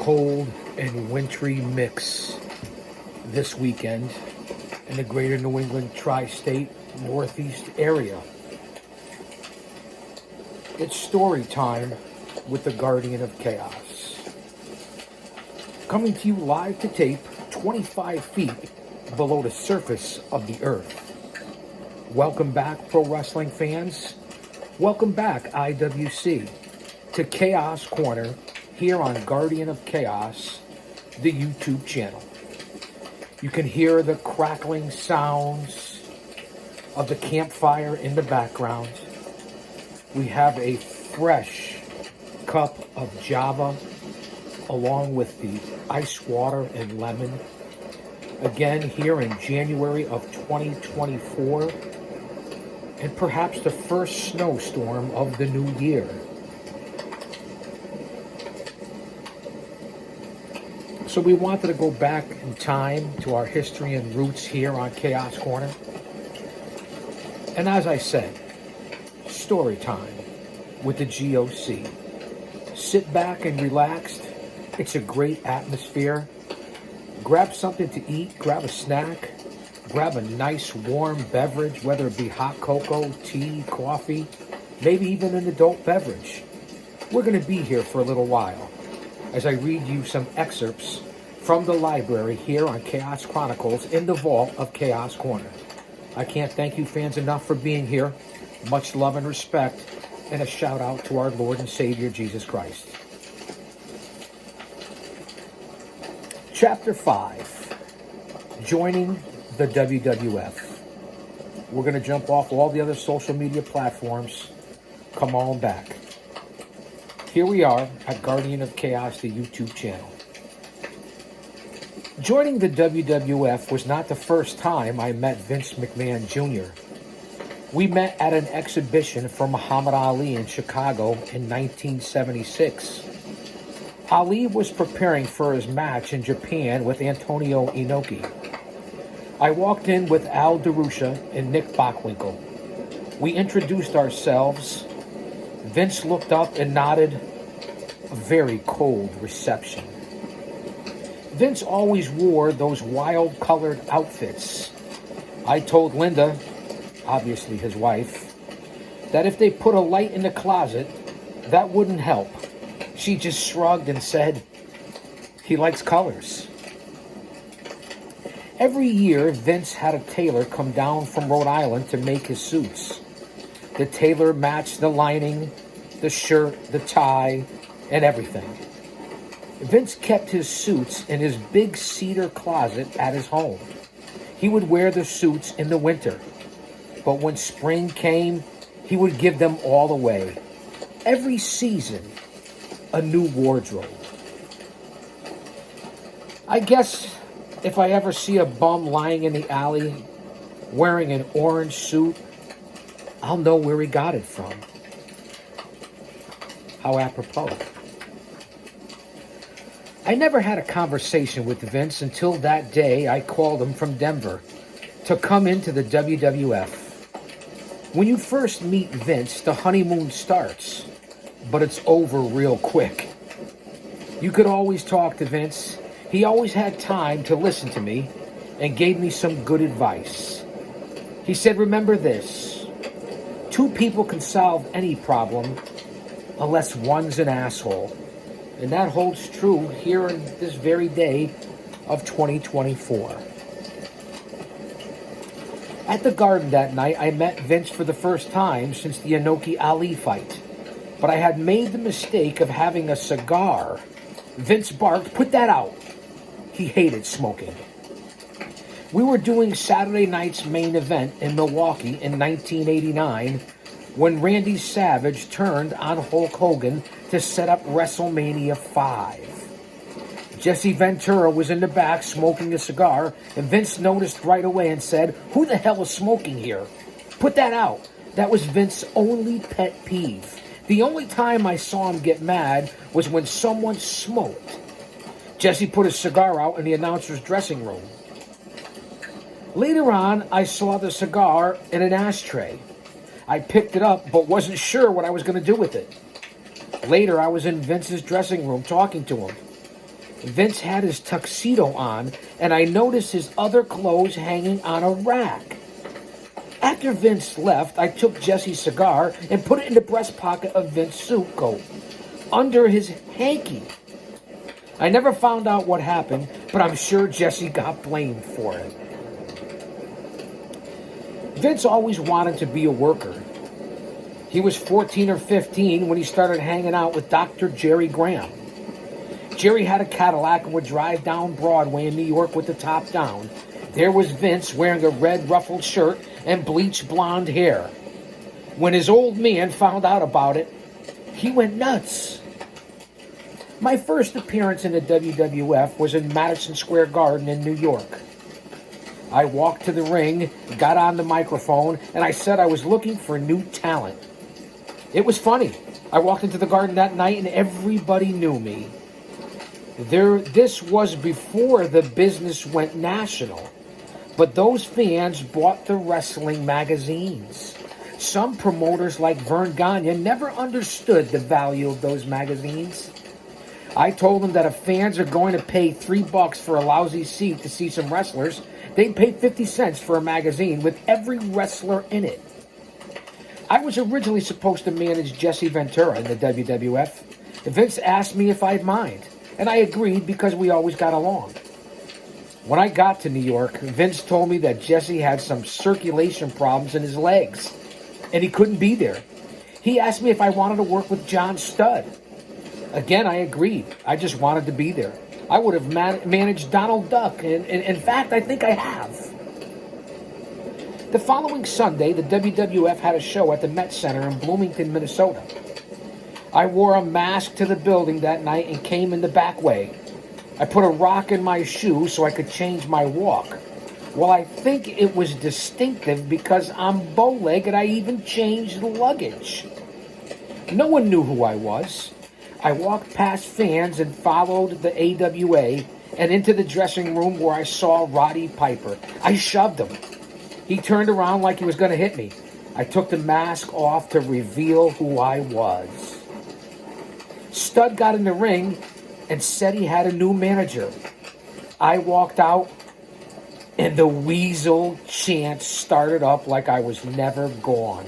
cold and wintry mix this weekend in the greater New England tri-state northeast area. It's story time with the Guardian of Chaos. Coming to you live to tape 25 feet below the surface of the earth. Welcome back, pro wrestling fans. Welcome back, IWC, to Chaos Corner here on Guardian of Chaos, the YouTube channel. You can hear the crackling sounds of the campfire in the background. We have a fresh cup of Java along with the ice water and lemon. Again, here in January of 2024, and perhaps the first snowstorm of the new year. So we wanted to go back in time to our history and roots here on Chaos Corner. And as I said, story time with the G.O.C. Sit back and relax. It's a great atmosphere. Grab something to eat, grab a snack, grab a nice warm beverage, whether it be hot cocoa, tea, coffee, maybe even an adult beverage. We're going to be here for a little while as I read you some excerpts from the library here on Chaos Chronicles in the vault of Chaos Corner. I can't thank you fans enough for being here. Much love and respect, and a shout out to our Lord and Savior Jesus Christ. Chapter 5, joining the WWF. We're going to jump off all the other social media platforms. Come on back. Here we are at Guardian of Chaos, the YouTube channel. Joining the WWF was not the first time I met Vince McMahon Jr. We met at an exhibition for Muhammad Ali in Chicago in 1976. Ali was preparing for his match in Japan with Antonio Inoki. I walked in with Al DeRusha and Nick Bockwinkel. We introduced ourselves. Vince looked up and nodded. A very cold reception. Vince always wore those wild-colored outfits. I told Linda, obviously his wife, that if they put a light in the closet, that wouldn't help. She just shrugged and said, he likes colors. Every year, Vince had a tailor come down from Rhode Island to make his suits. The tailor matched the lining, the shirt, the tie, and everything. Vince kept his suits in his big cedar closet at his home. He would wear the suits in the winter, but when spring came, he would give them all away. Every season, a new wardrobe. I guess if I ever see a bum lying in the alley wearing an orange suit, I'll know where he got it from. How apropos. I never had a conversation with Vince until that day I called him from Denver to come into the WWF. When you first meet Vince, the honeymoon starts, but it's over real quick. You could always talk to Vince. He always had time to listen to me and gave me some good advice. He said, remember this, 2 people can solve any problem unless one's an asshole. And that holds true here in this very day of 2024. At the Garden that night, I met Vince for the first time since the Inoki-Ali fight. But I had made the mistake of having a cigar. Vince barked, put that out. He hated smoking. We were doing Saturday night's main event in Milwaukee in 1989 when Randy Savage turned on Hulk Hogan to set up WrestleMania 5. Jesse Ventura was in the back smoking a cigar, and Vince noticed right away and said, who the hell is smoking here? Put that out. That was Vince's only pet peeve. The only time I saw him get mad was when someone smoked. Jesse put his cigar out in the announcer's dressing room. Later on, I saw the cigar in an ashtray. I picked it up, but wasn't sure what I was going to do with it. Later, I was in Vince's dressing room talking to him. Vince had his tuxedo on, and I noticed his other clothes hanging on a rack. After Vince left, I took Jesse's cigar and put it in the breast pocket of Vince's suit coat, under his hanky. I never found out what happened, but I'm sure Jesse got blamed for it. Vince always wanted to be a worker. He was 14 or 15 when he started hanging out with Dr. Jerry Graham. Jerry had a Cadillac and would drive down Broadway in New York with the top down. There was Vince wearing a red ruffled shirt and bleached blonde hair. When his old man found out about it, he went nuts. My first appearance in the WWF was in Madison Square Garden in New York. I walked to the ring, got on the microphone, and I said I was looking for new talent. It was funny. I walked into the garden that night and everybody knew me. This was before the business went national, but those fans bought the wrestling magazines. Some promoters like Vern Gagne never understood the value of those magazines. I told them that if fans are going to pay $3 for a lousy seat to see some wrestlers, they'd pay 50 cents for a magazine with every wrestler in it. I was originally supposed to manage Jesse Ventura in the WWF. Vince asked me if I'd mind, and I agreed because we always got along. When I got to New York, Vince told me that Jesse had some circulation problems in his legs, and he couldn't be there. He asked me if I wanted to work with John Studd. Again, I agreed. I just wanted to be there. I would have managed Donald Duck, and in fact, I think I have. The following Sunday, the WWF had a show at the Met Center in Bloomington, Minnesota. I wore a mask to the building that night and came in the back way. I put a rock in my shoe so I could change my walk. Well, I think it was distinctive because I'm bow-legged. I even changed luggage. No one knew who I was. I walked past fans and followed the AWA and into the dressing room where I saw Roddy Piper. I shoved him. He turned around like he was going to hit me. I took the mask off to reveal who I was. Studd got in the ring and said he had a new manager. I walked out and the weasel chant started up like I was never gone.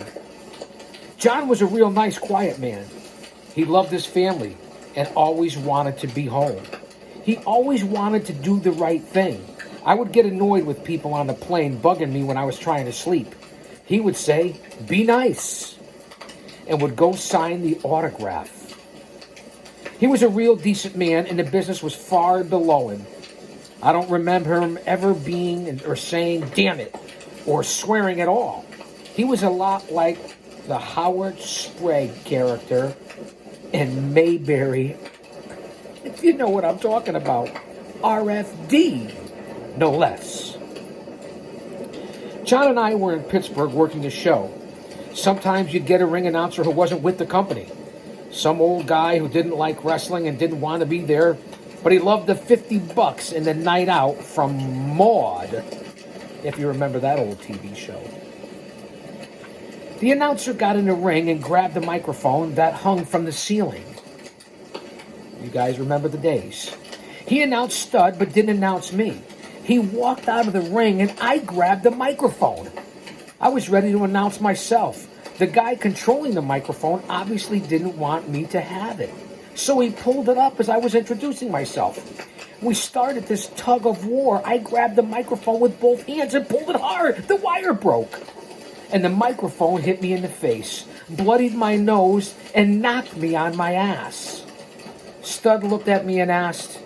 John was a real nice, quiet man. He loved his family and always wanted to be home. He always wanted to do the right thing. I would get annoyed with people on the plane bugging me when I was trying to sleep. He would say, "Be nice," and would go sign the autograph. He was a real decent man, and the business was far below him. I don't remember him ever being or saying, "Damn it," or swearing at all. He was a lot like the Howard Sprague character in Mayberry, if you know what I'm talking about. RFD, no less. John and I were in Pittsburgh working the show. Sometimes you'd get a ring announcer who wasn't with the company. Some old guy who didn't like wrestling and didn't want to be there, but he loved the $50 and the night out from Maude, if you remember that old TV show. The announcer got in the ring and grabbed the microphone that hung from the ceiling. You guys remember the days. He announced Studd, but didn't announce me. He walked out of the ring and I grabbed the microphone. I was ready to announce myself. The guy controlling the microphone obviously didn't want me to have it. So he pulled it up as I was introducing myself. We started this tug of war. I grabbed the microphone with both hands and pulled it hard. The wire broke. And the microphone hit me in the face, bloodied my nose, and knocked me on my ass. Studd looked at me and asked,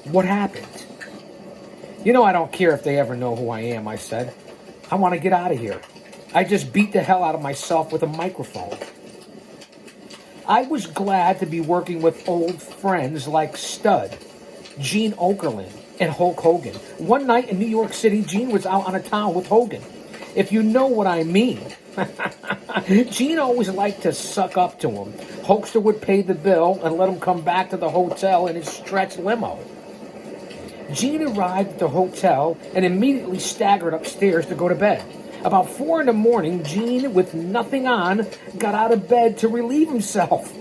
"What happened?" "You know I don't care if they ever know who I am," I said. "I want to get out of here. I just beat the hell out of myself with a microphone." I was glad to be working with old friends like Studd, Gene Okerlund, and Hulk Hogan. One night in New York City, Gene was out on a town with Hogan. If you know what I mean. Gene always liked to suck up to him. Hulkster would pay the bill and let him come back to the hotel in his stretch limo. Gene arrived at the hotel and immediately staggered upstairs to go to bed. About 4 a.m, Gene, with nothing on, got out of bed to relieve himself.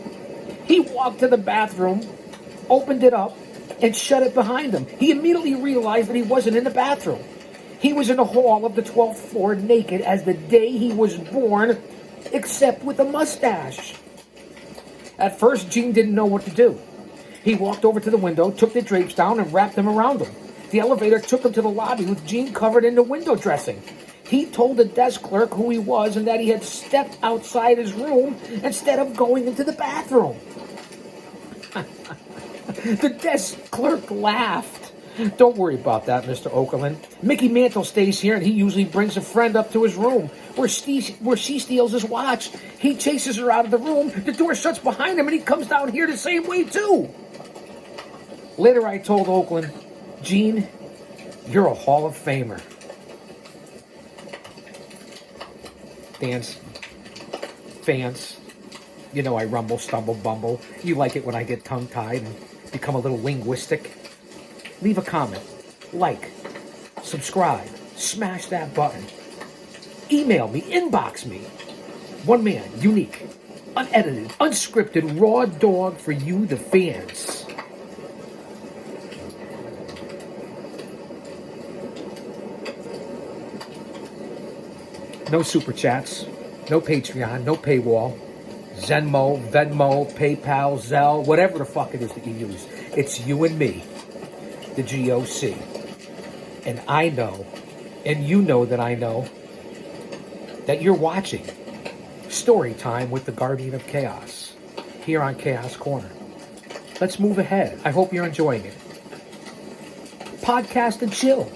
He walked to the bathroom, opened it up, and shut it behind him. He immediately realized that he wasn't in the bathroom. He was in the hall of the 12th floor naked as the day he was born, except with a mustache. At first, Gene didn't know what to do. He walked over to the window, took the drapes down, and wrapped them around him. The elevator took him to the lobby with Gene covered in the window dressing. He told the desk clerk who he was and that he had stepped outside his room instead of going into the bathroom. The desk clerk laughed. Don't worry about that, Mr. Okerlund. Mickey Mantle stays here, and he usually brings a friend up to his room where she steals his watch. He chases her out of the room, the door shuts behind him, and he comes down here the same way, too. Later, I told Okerlund, Gene, you're a Hall of Famer. Fans, you know I rumble, stumble, bumble. You like it when I get tongue-tied and become a little linguistic. Leave a comment, like, subscribe, smash that button. Email me, inbox me. One man, unique, unedited, unscripted, raw dog for you, the fans. No super chats, no Patreon, no paywall, Zenmo, Venmo, PayPal, Zelle, whatever the fuck it is that you use. It's you and me, the G.O.C. And I know, and you know that I know, that you're watching Story Time with the Guardian of Chaos here on Chaos Corner. Let's move ahead. I hope you're enjoying it. Podcast and chill.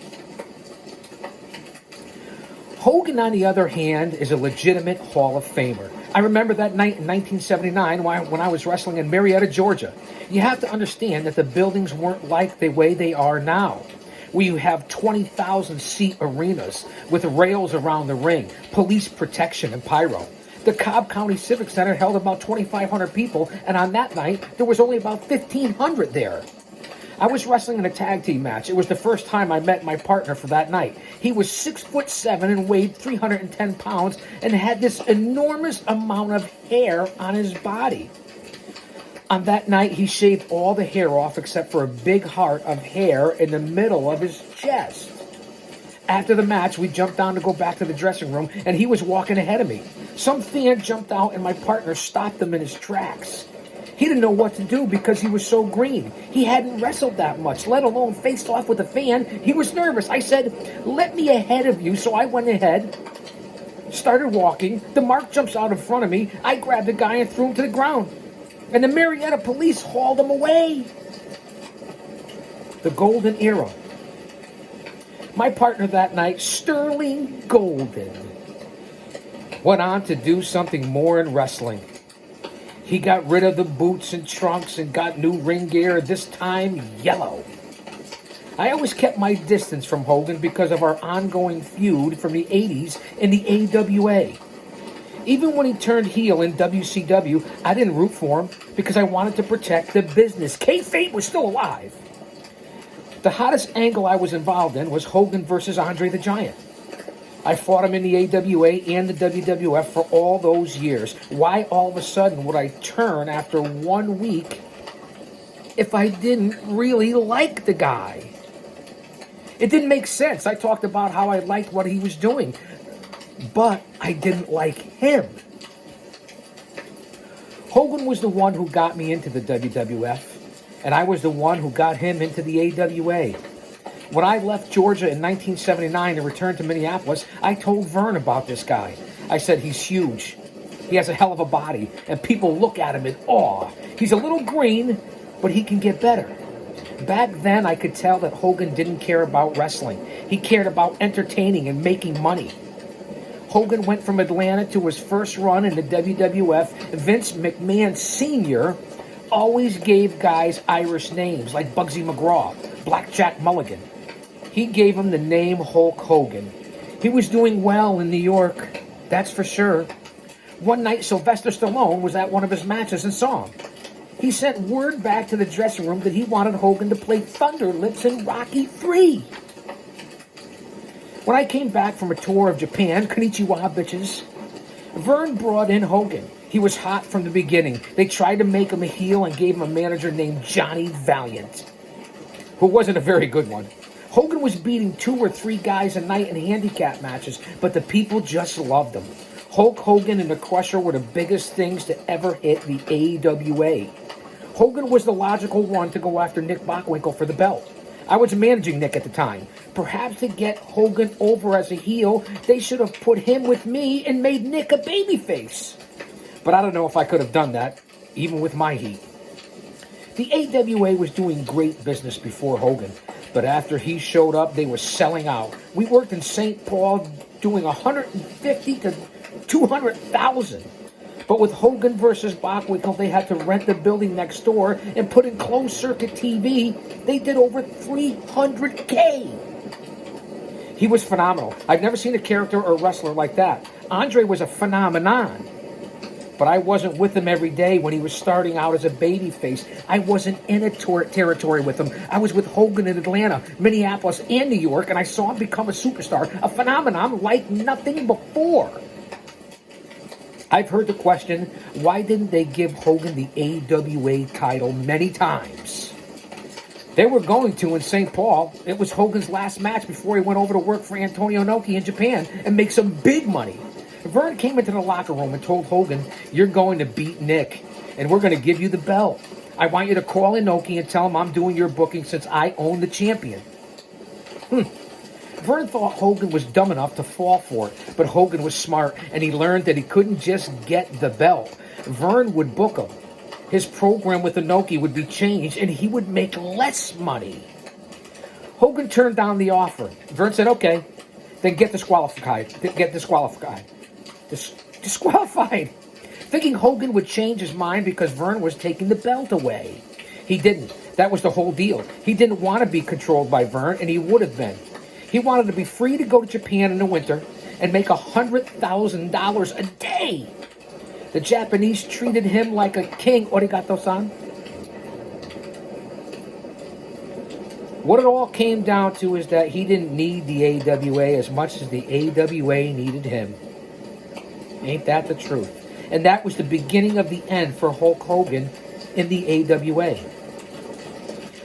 Hogan, on the other hand, is a legitimate Hall of Famer. I remember that night in 1979 when I was wrestling in Marietta, Georgia. You have to understand that the buildings weren't like the way they are now. We have 20,000 seat arenas with rails around the ring, police protection, and pyro. The Cobb County Civic Center held about 2,500 people, and on that night, there was only about 1,500 there. I was wrestling in a tag team match. It was the first time I met my partner for that night. He was 6'7" and weighed 310 pounds and had this enormous amount of hair on his body. On that night, he shaved all the hair off except for a big heart of hair in the middle of his chest. After the match, we jumped down to go back to the dressing room, and he was walking ahead of me. Some fan jumped out, and my partner stopped him in his tracks. He didn't know what to do because he was so green. He hadn't wrestled that much, let alone faced off with a fan. He was nervous. I said, let me ahead of you. So I went ahead, started walking. The mark jumps out in front of me. I grabbed the guy and threw him to the ground. And the Marietta police hauled him away. The golden era. My partner that night, Sterling Golden, went on to do something more in wrestling. He got rid of the boots and trunks and got new ring gear, this time yellow. I always kept my distance from Hogan because of our ongoing feud from the 80s in the AWA. Even when he turned heel in WCW, I didn't root for him because I wanted to protect the business. Kayfabe was still alive. The hottest angle I was involved in was Hogan versus Andre the Giant. I fought him in the AWA and the WWF for all those years. Why all of a sudden would I turn after 1 week if I didn't really like the guy? It didn't make sense. I talked about how I liked what he was doing, but I didn't like him. Hogan was the one who got me into the WWF, and I was the one who got him into the AWA. When I left Georgia in 1979 and returned to Minneapolis, I told Vern about this guy. I said, he's huge. He has a hell of a body, and people look at him in awe. He's a little green, but he can get better. Back then, I could tell that Hogan didn't care about wrestling. He cared about entertaining and making money. Hogan went from Atlanta to his first run in the WWF. Vince McMahon Sr. always gave guys Irish names like Bugsy McGraw, Blackjack Mulligan. He gave him the name Hulk Hogan. He was doing well in New York, that's for sure. One night, Sylvester Stallone was at one of his matches and saw him. He sent word back to the dressing room that he wanted Hogan to play Thunder Lips in Rocky III. When I came back from a tour of Japan, konnichiwa bitches, Vern brought in Hogan. He was hot from the beginning. They tried to make him a heel and gave him a manager named Johnny Valiant. who wasn't a very good one. Hogan was beating 2 or 3 guys a night in handicap matches, but the people just loved him. Hulk Hogan and the Crusher were the biggest things to ever hit the AWA. Hogan was the logical one to go after Nick Bockwinkel for the belt. I was managing Nick at the time. Perhaps to get Hogan over as a heel, they should have put him with me and made Nick a babyface. But I don't know if I could have done that, even with my heat. The AWA was doing great business before Hogan, but after he showed up, they were selling out. We worked in St. Paul doing 150 to 200,000. But with Hogan versus Bockwinkel, they had to rent the building next door and put in closed-circuit TV. They did over $300K. He was phenomenal. I've never seen a character or wrestler like that. Andre was a phenomenon. But I wasn't with him every day when he was starting out as a babyface. I wasn't in a territory with him. I was with Hogan in Atlanta, Minneapolis, and New York, and I saw him become a superstar, a phenomenon like nothing before. I've heard the question, why didn't they give Hogan the AWA title many times? They were going to in St. Paul. It was Hogan's last match before he went over to work for Antonio Inoki in Japan and make some big money. Vern came into the locker room and told Hogan, you're going to beat Nick, and we're going to give you the belt. I want you to call Inoki and tell him I'm doing your booking since I own the champion. Vern thought Hogan was dumb enough to fall for it, but Hogan was smart, and he learned that he couldn't just get the belt. Vern would book him. His program with Inoki would be changed, and he would make less money. Hogan turned down the offer. Vern said, okay, then get disqualified. Disqualified. Thinking Hogan would change his mind because Vern was taking the belt away. He didn't. That was the whole deal. He didn't want to be controlled by Vern, and he would have been. He wanted to be free to go to Japan in the winter and make $100,000 a day. The Japanese treated him like a king. Arigato-san. What it all came down to is that he didn't need the AWA as much as the AWA needed him. Ain't that the truth? And that was the beginning of the end for Hulk Hogan in the AWA.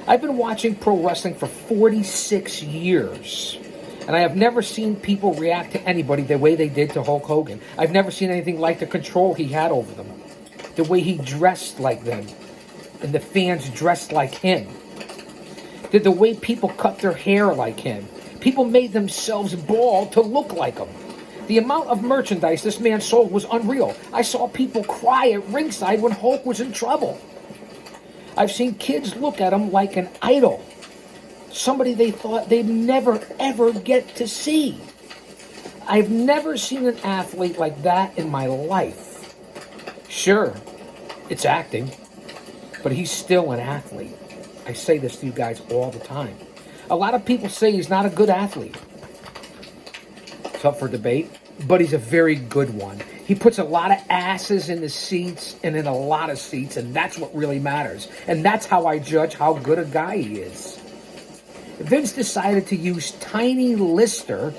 I've been watching pro wrestling for 46 years, and I have never seen people react to anybody the way they did to Hulk Hogan. I've never seen anything like the control he had over them, the way he dressed like them, and the fans dressed like him, the way people cut their hair like him. People made themselves bald to look like him. The amount of merchandise this man sold was unreal. I saw people cry at ringside when Hulk was in trouble. I've seen kids look at him like an idol. Somebody they thought they'd never, ever get to see. I've never seen an athlete like that in my life. Sure, it's acting, but he's still an athlete. I say this to you guys all the time. A lot of people say he's not a good athlete. It's up for debate, but he's a very good one. He puts a lot of asses in the seats and in a lot of seats, and that's what really matters. And that's how I judge how good a guy he is. Vince decided to use Tiny Lister,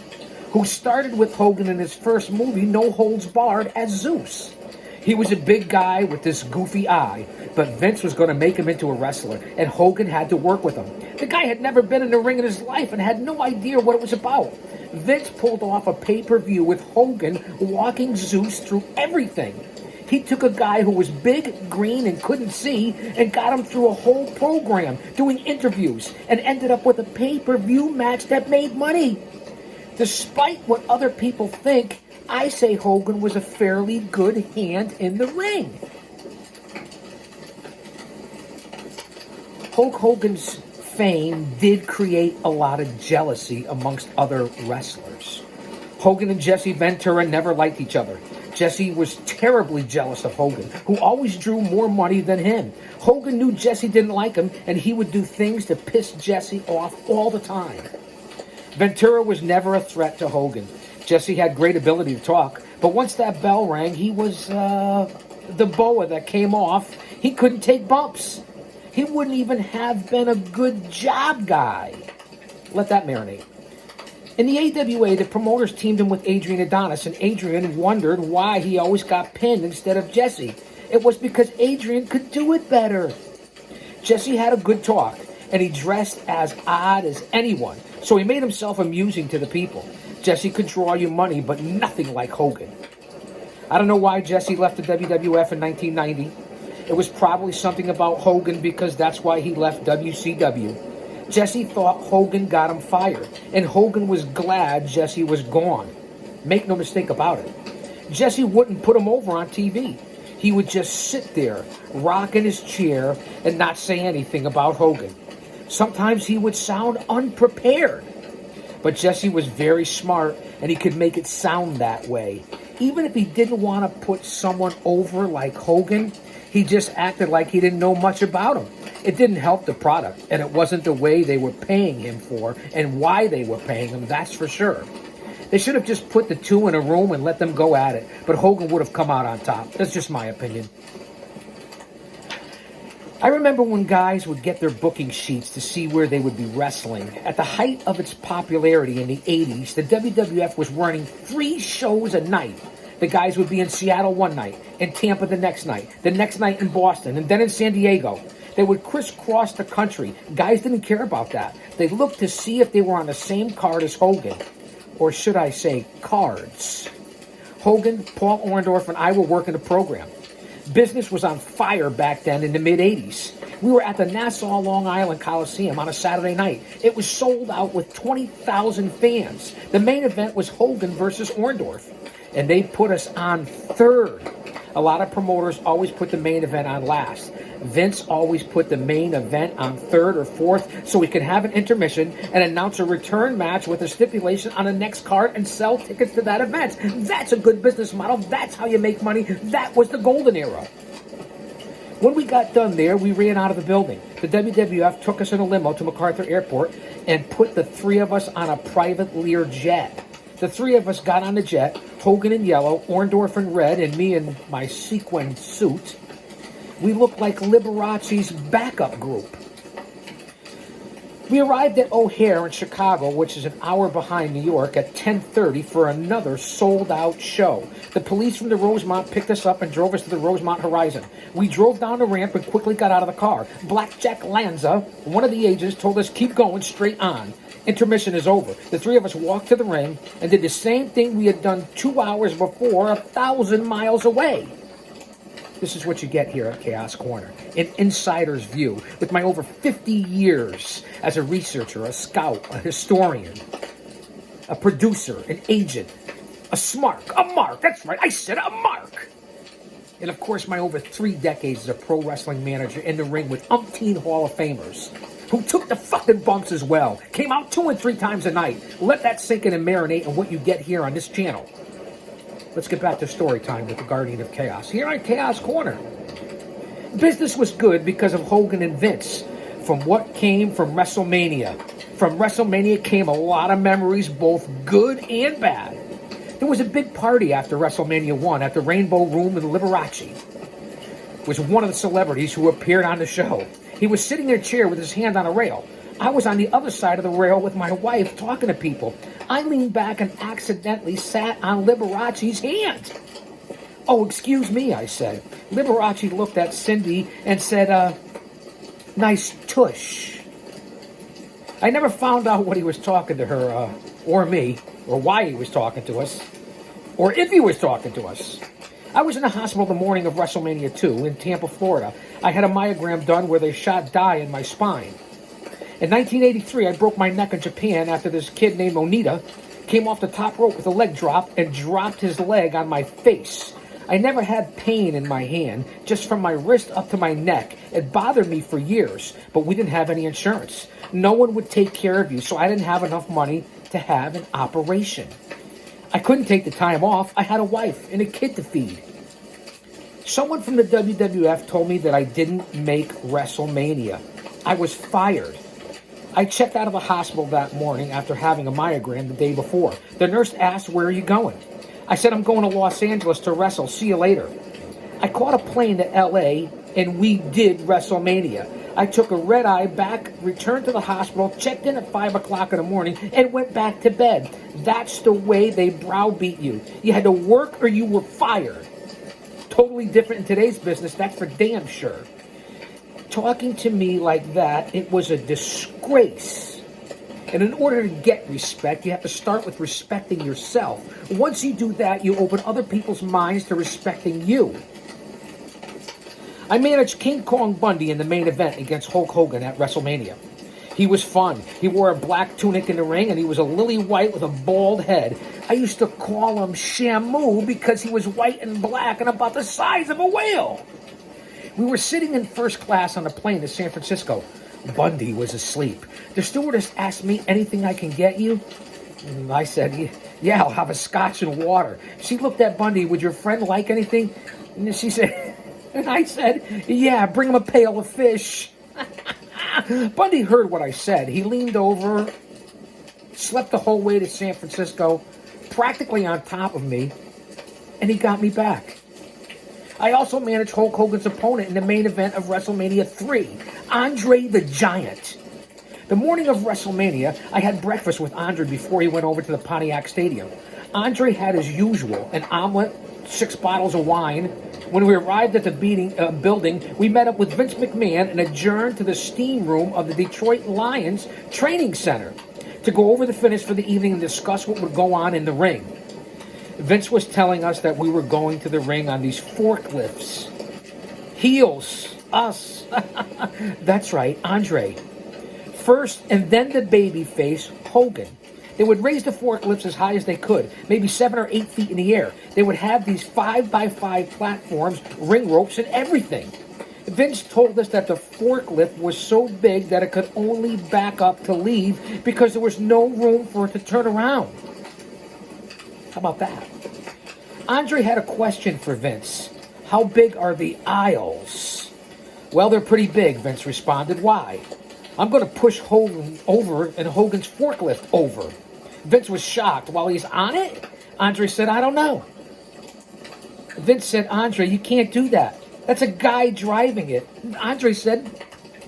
who started with Hogan in his first movie, No Holds Barred, as Zeus. He was a big guy with this goofy eye, but Vince was going to make him into a wrestler, and Hogan had to work with him. The guy had never been in the ring in his life and had no idea what it was about. Vince pulled off a pay-per-view with Hogan walking Zeus through everything. He took a guy who was big, green, and couldn't see and got him through a whole program, doing interviews, and ended up with a pay-per-view match that made money. Despite what other people think, I say Hogan was a fairly good hand in the ring. Hulk Hogan's fame did create a lot of jealousy amongst other wrestlers. Hogan and Jesse Ventura never liked each other. Jesse was terribly jealous of Hogan, who always drew more money than him. Hogan knew Jesse didn't like him, and he would do things to piss Jesse off all the time. Ventura was never a threat to Hogan. Jesse had great ability to talk, but once that bell rang, he was the boa that came off. He couldn't take bumps. He wouldn't even have been a good job guy. Let that marinate. In the AWA, the promoters teamed him with Adrian Adonis, and Adrian wondered why he always got pinned instead of Jesse. It was because Adrian could do it better. Jesse had a good talk. and he dressed as odd as anyone, so he made himself amusing to the people. Jesse could draw you money, but nothing like Hogan. I don't know why Jesse left the WWF in 1990. It was probably something about Hogan, because that's why he left WCW. Jesse thought Hogan got him fired, and Hogan was glad Jesse was gone. Make no mistake about it. Jesse wouldn't put him over on TV. He would just sit there, rock in his chair, and not say anything about Hogan. Sometimes he would sound unprepared. But Jesse was very smart, and he could make it sound that way. Even if he didn't want to put someone over like Hogan, he just acted like he didn't know much about him. It didn't help the product, and it wasn't the way they were paying him for and why they were paying him, that's for sure. They should have just put the two in a room and let them go at it, but Hogan would have come out on top. That's just my opinion. I remember when guys would get their booking sheets to see where they would be wrestling. At the height of its popularity in the 80s, the WWF was running 3 shows a night. The guys would be in Seattle one night, in Tampa the next night in Boston, and then in San Diego. They would crisscross the country. Guys didn't care about that. They looked to see if they were on the same card as Hogan. Or should I say, cards. Hogan, Paul Orndorff, and I were working the program. Business was on fire back then in the mid-'80s. We were at the Nassau Long Island Coliseum on a Saturday night. It was sold out with 20,000 fans. The main event was Hogan versus Orndorff, and they put us on third. A lot of promoters always put the main event on last. Vince always put the main event on third or fourth so we could have an intermission and announce a return match with a stipulation on the next card and sell tickets to that event. That's a good business model. That's how you make money. That was the golden era. When we got done there, we ran out of the building. The WWF took us in a limo to MacArthur Airport and put the 3 of us on a private Lear jet. The 3 of us got on the jet, Hogan in yellow, Orndorff in red, and me in my sequin suit. We looked like Liberace's backup group. We arrived at O'Hare in Chicago, which is an hour behind New York, at 10:30 for another sold-out show. The police from the Rosemont picked us up and drove us to the Rosemont Horizon. We drove down the ramp and quickly got out of the car. Blackjack Lanza, one of the agents, told us keep going straight on. Intermission is over. The 3 of us walked to the ring and did the same thing we had done 2 hours before, 1,000 miles away. This is what you get here at Chaos Corner, an insider's view with my over 50 years as a researcher, a scout, a historian, a producer, an agent, a mark, that's right, I said a mark. And of course, my over 3 decades as a pro wrestling manager in the ring with umpteen Hall of Famers who took the fucking bumps as well, came out 2 and 3 times a night. Let that sink in and marinate on what you get here on this channel. Let's get back to story time with the Guardian of Chaos. Here on Chaos Corner. Business was good because of Hogan and Vince. From what came from WrestleMania. From WrestleMania came a lot of memories, both good and bad. There was a big party after WrestleMania 1 at the Rainbow Room in Liberace. Was one of the celebrities who appeared on the show. He was sitting in a chair with his hand on a rail. I was on the other side of the rail with my wife talking to people. I leaned back and accidentally sat on Liberace's hand. Oh, excuse me, I said. Liberace looked at Cindy and said, nice tush. I never found out what he was talking to her, or me, or why he was talking to us, or if he was talking to us. I was in the hospital the morning of WrestleMania 2 in Tampa, Florida. I had a myogram done where they shot dye in my spine. In 1983, I broke my neck in Japan after this kid named Onita came off the top rope with a leg drop and dropped his leg on my face. I never had pain in my hand, just from my wrist up to my neck. It bothered me for years, but we didn't have any insurance. No one would take care of you, so I didn't have enough money to have an operation. I couldn't take the time off. I had a wife and a kid to feed. Someone from the WWF told me that I didn't make WrestleMania. I was fired. I checked out of the hospital that morning after having a myogram the day before. The nurse asked, where are you going? I said, I'm going to Los Angeles to wrestle. See you later. I caught a plane to LA and we did WrestleMania. I took a red eye back, returned to the hospital, checked in at 5 o'clock in the morning, and went back to bed. That's the way they browbeat you. You had to work or you were fired. Totally different in today's business, that's for damn sure. talking to me like that, it was a disgrace. And in order to get respect, you have to start with respecting yourself. Once you do that, you open other people's minds to respecting you. I managed King Kong Bundy in the main event against Hulk Hogan at WrestleMania. He was fun. He wore a black tunic in the ring, and he was a lily white with a bald head. I used to call him Shamu because he was white and black and about the size of a whale. We were sitting in first class on a plane to San Francisco. Bundy was asleep. The stewardess asked me, anything I can get you? And I said, yeah, I'll have a scotch and water. She looked at Bundy, would your friend like anything? And she said, and I said, yeah, bring him a pail of fish. Bundy heard what I said. He leaned over, slept the whole way to San Francisco, practically on top of me, and he got me back. I also managed Hulk Hogan's opponent in the main event of WrestleMania 3, Andre the Giant. The morning of WrestleMania, I had breakfast with Andre before he went over to the Pontiac Stadium. Andre had, as usual, an omelet, 6 bottles of wine. When we arrived at the building, we met up with Vince McMahon and adjourned to the steam room of the Detroit Lions training center to go over the finish for the evening and discuss what would go on in the ring. Vince was telling us that we were going to the ring on these forklifts. Heels, us. That's right, Andre. First and then the babyface, Hogan. They would raise the forklifts as high as they could, maybe 7 or 8 feet in the air. They would have these 5x5 platforms, ring ropes, and everything. Vince told us that the forklift was so big that it could only back up to leave because there was no room for it to turn around. How about that? Andre had a question for Vince. How big are the aisles? Well, they're pretty big, Vince responded. Why? I'm going to push Hogan over and Hogan's forklift over. Vince was shocked. While he's on it, Andre said, I don't know. Vince said, Andre, you can't do that. That's a guy driving it. Andre said,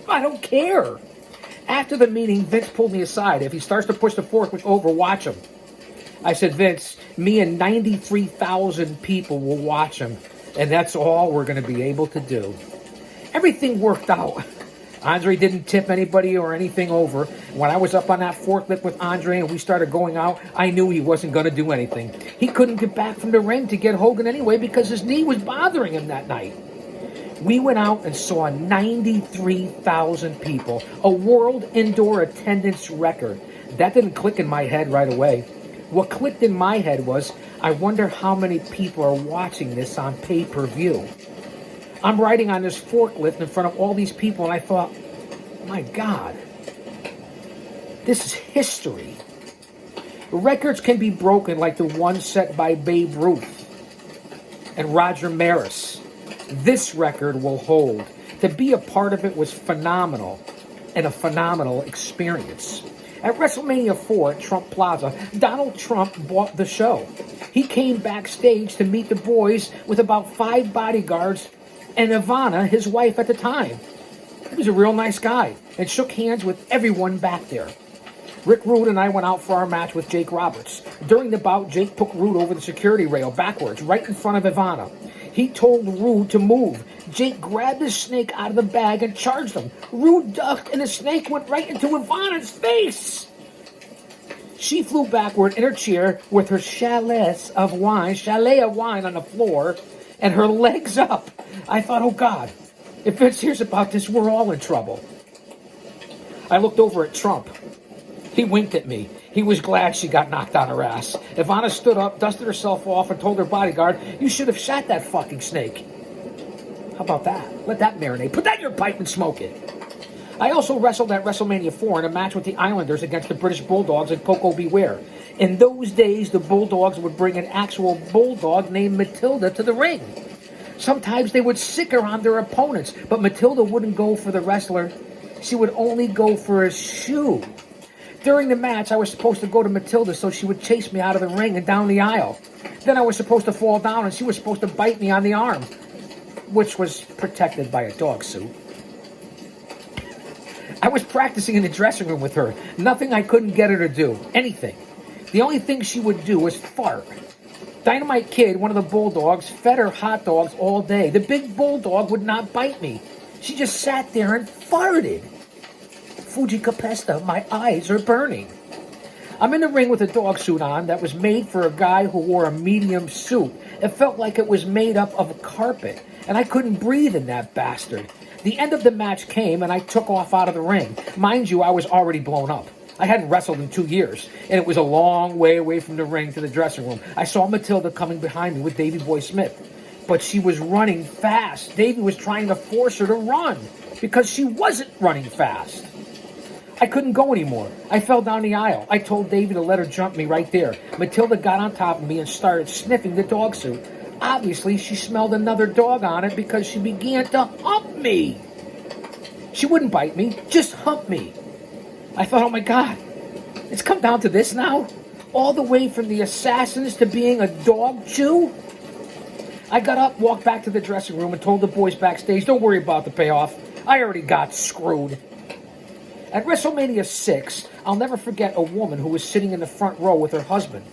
I don't care. After the meeting, Vince pulled me aside. If he starts to push the forklift over, watch him. I said, Vince, me and 93,000 people will watch him, and that's all we're going to be able to do. Everything worked out. Andre didn't tip anybody or anything over. When I was up on that forklift with Andre and we started going out, I knew he wasn't going to do anything. He couldn't get back from the ring to get Hogan anyway because his knee was bothering him that night. We went out and saw 93,000 people, a world indoor attendance record. That didn't click in my head right away. What clicked in my head was, I wonder how many people are watching this on pay-per-view. I'm riding on this forklift in front of all these people, and I thought, my God, this is history. Records can be broken like the one set by Babe Ruth and Roger Maris. This record will hold. To be a part of it was phenomenal, and a phenomenal experience. At WrestleMania 4 at Trump Plaza, Donald Trump bought the show. He came backstage to meet the boys with about 5 bodyguards and Ivana, his wife at the time. He was a real nice guy and shook hands with everyone back there. Rick Rude and I went out for our match with Jake Roberts. During the bout, Jake took Rude over the security rail backwards, right in front of Ivana. He told Rude to move. Jake grabbed the snake out of the bag and charged him. Rude ducked and the snake went right into Ivana's face. She flew backward in her chair with her chalet of wine on the floor and her legs up. I thought, oh God, if Vince hears about this, we're all in trouble. I looked over at Trump. He winked at me. He was glad she got knocked on her ass. Ivana stood up, dusted herself off, and told her bodyguard, you should have shot that fucking snake. How about that? Let that marinate. Put that in your pipe and smoke it. I also wrestled at WrestleMania 4 in a match with the Islanders against the British Bulldogs and Coco Beware. In those days, the Bulldogs would bring an actual bulldog named Matilda to the ring. Sometimes they would sick her on their opponents, but Matilda wouldn't go for the wrestler. She would only go for a shoe. During the match, I was supposed to go to Matilda so she would chase me out of the ring and down the aisle. Then I was supposed to fall down and she was supposed to bite me on the arm, which was protected by a dog suit. I was practicing in the dressing room with her. Nothing I couldn't get her to do. Anything. The only thing she would do was fart. Dynamite Kid, one of the Bulldogs, fed her hot dogs all day. The big bulldog would not bite me. She just sat there and farted. Fuji Capesta, my eyes are burning. I'm in the ring with a dog suit on that was made for a guy who wore a medium suit. It felt like it was made up of a carpet, and I couldn't breathe in that bastard. The end of the match came, and I took off out of the ring. Mind you, I was already blown up. I hadn't wrestled in 2 years, and it was a long way away from the ring to the dressing room. I saw Matilda coming behind me with Davey Boy Smith, but she was running fast. Davey was trying to force her to run because she wasn't running fast. I couldn't go anymore. I fell down the aisle. I told Davey to let her jump me right there. Matilda got on top of me and started sniffing the dog suit. Obviously, she smelled another dog on it because she began to hump me. She wouldn't bite me, just hump me. I thought, oh my God, it's come down to this now? All the way from the assassins to being a dog chew? I got up, walked back to the dressing room, and told the boys backstage, don't worry about the payoff. I already got screwed. At WrestleMania 6, I'll never forget a woman who was sitting in the front row with her husband.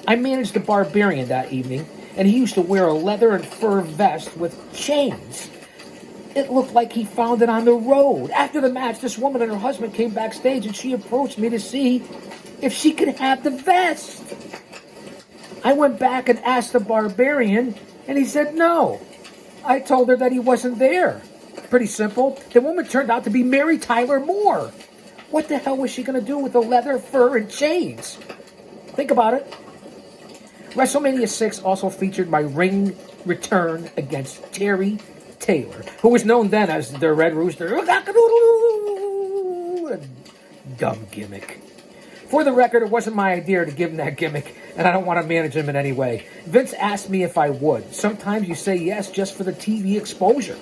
I managed the Barbarian that evening, and he used to wear a leather and fur vest with chains. It looked like he found it on the road. After the match, this woman and her husband came backstage, and she approached me to see if she could have the vest. I went back and asked the Barbarian, and he said no. I told her that he wasn't there. Pretty simple. The woman turned out to be Mary Tyler Moore. What the hell was she going to do with the leather, fur, and chains? Think about it. WrestleMania 6 also featured my ring return against Terry Taylor, who was known then as the Red Rooster. A dumb gimmick. For the record, it wasn't my idea to give him that gimmick, and I don't want to manage him in any way. Vince asked me if I would. Sometimes you say yes just for the TV exposure.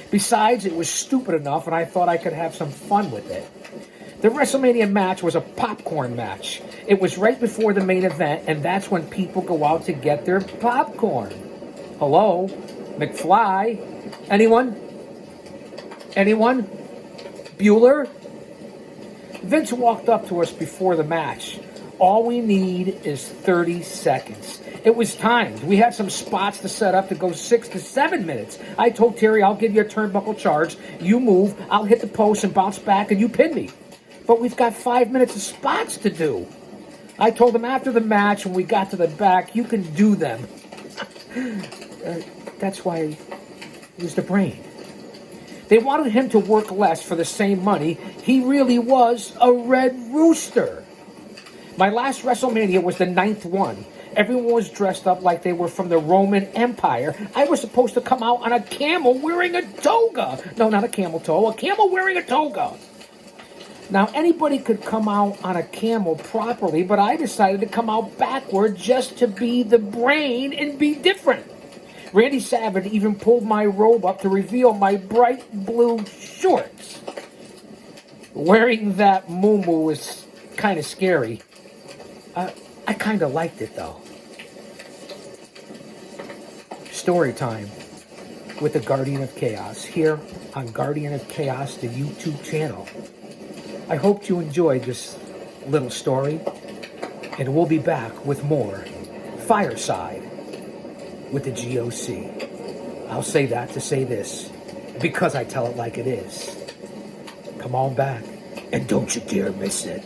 Besides, it was stupid enough, and I thought I could have some fun with it. The WrestleMania match was a popcorn match. It was right before the main event, and that's when people go out to get their popcorn. Hello? McFly? Anyone? Anyone? Bueller? Vince walked up to us before the match. All we need is 30 seconds. It was timed. We had some spots to set up to go 6 to 7 minutes. I told Terry, I'll give you a turnbuckle charge. You move, I'll hit the post and bounce back, and you pin me. But we've got 5 minutes of spots to do. I told him after the match, when we got to the back, you can do them. That's why he was the brain. They wanted him to work less for the same money. He really was a Red Rooster. My last WrestleMania was the 9th one. Everyone was dressed up like they were from the Roman Empire. I was supposed to come out on a camel wearing a toga. No, not a camel toe. A camel wearing a toga. Now, anybody could come out on a camel properly, but I decided to come out backward just to be the brain and be different. Randy Savage even pulled my robe up to reveal my bright blue shorts. Wearing that muumuu was kind of scary. I kind of liked it, though. Story time with the Guardian of Chaos here on Guardian of Chaos, the YouTube channel. I hope you enjoyed this little story, and we'll be back with more Fireside with the G.O.C. I'll say that to say this, because I tell it like it is. Come on back, and don't you dare miss it.